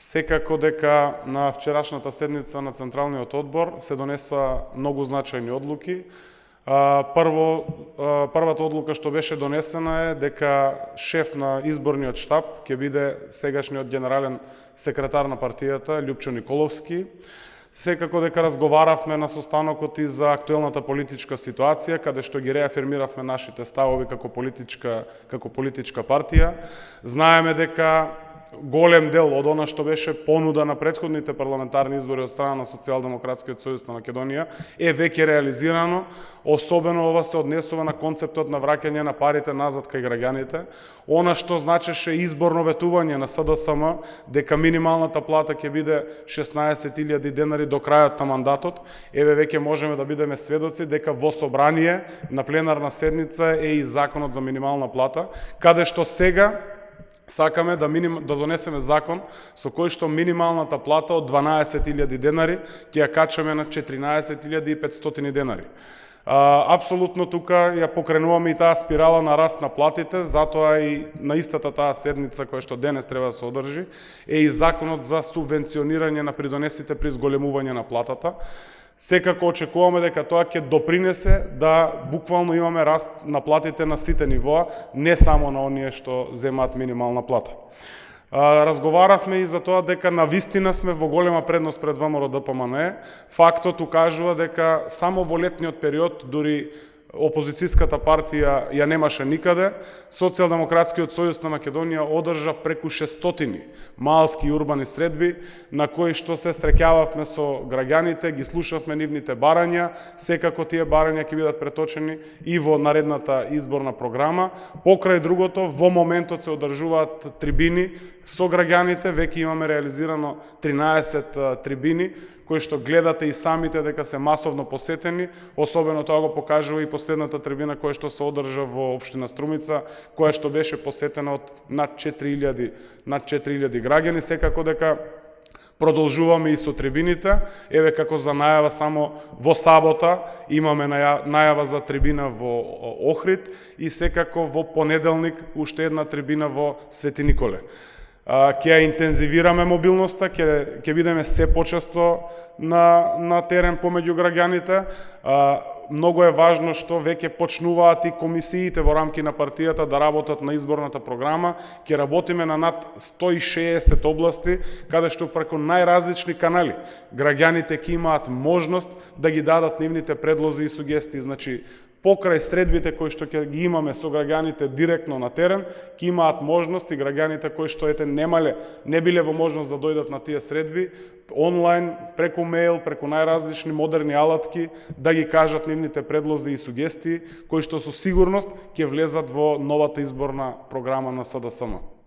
Секако дека на вчерашната седница на Централниот одбор се донеса многу значајни одлуки. Првата одлука што беше донесена е дека шеф на изборниот штаб ќе биде сегашниот генерален секретар на партијата Љупчо Николовски. Секако дека разговаравме на состанокот и за актуелната политичка ситуација, каде што ги реафирмиравме нашите ставови како политичка партија. Знаеме дека голем дел од она што беше понуда на претходните парламентарни избори од страна на Социјалдемократскиот сојуз на Македонија е веќе реализирано. Особено ова се однесува на концептот на враќање на парите назад кај граѓаните. Она што значеше изборно ветување на СДСМ дека минималната плата ќе биде 16.000 денари до крајот на мандатот, еве веќе можеме да бидеме сведоци дека во собрание на пленарна седница е и законот за минимална плата, каде што сега сакаме да донесеме закон со кој што минималната плата од 12.000 денари ќе ја качаме на 14.500 денари. Апсолутно тука ја покренуваме и таа спирала на раст на платите, затоа и на истата таа седница која што денес треба да се одржи е и законот за субвенционирање на придонесите при зголемување на платата. Секако очекуваме дека тоа ќе допринесе да буквално имаме раст на платите на сите нивоа, не само на оние што земаат минимална плата. Разговаравме и за тоа дека навистина сме во голема предност пред ВМРО-ДПМНЕ. Фактот укажува дека само во летниот период, дури опозицијската партија ја немаше никаде, Социјалдемократскиот сојуз на Македонија одржа преку 600 малски и урбани средби, на кои што се среќававме со граѓаните, ги слушавме нивните барања, секако тие барања ќе бидат преточени и во наредната изборна програма. Покрај другото, во моментот се одржуваат трибини со граѓаните, веќе имаме реализирано 13 трибини, кои што гледате и самите дека се масовно посетени, особено тоа го покажува и последната трибина која што се одржа во општина Струмица, која што беше посетена од над 4000 граѓани. Секако дека продолжуваме и со трибините. Еве како за најава, само во сабота имаме најава за трибина во Охрид и секако во понеделник уште една трибина во Свети Николе. Ќе ја интензивираме мобилноста, ќе бидеме се почесто на терен помеѓу граѓаните. Многу е важно што веќе почнуваат и комисиите во рамки на партијата да работат на изборната програма. Ќе работиме на над 160 области, каде што преку најразлични канали граѓаните ќе имаат можност да ги дадат нивните предлози и сугестии. Значи, покрај средбите кои што ќе ги имаме со граѓаните директно на терен, ќе имаат можност и граѓаните кои што не биле во можност да дојдат на тие средби, онлайн, преку мејл, преку најразлични модерни алатки, да ги кажат нивните предлози и сугестии, кои што со сигурност ќе влезат во новата изборна програма на СДСМ.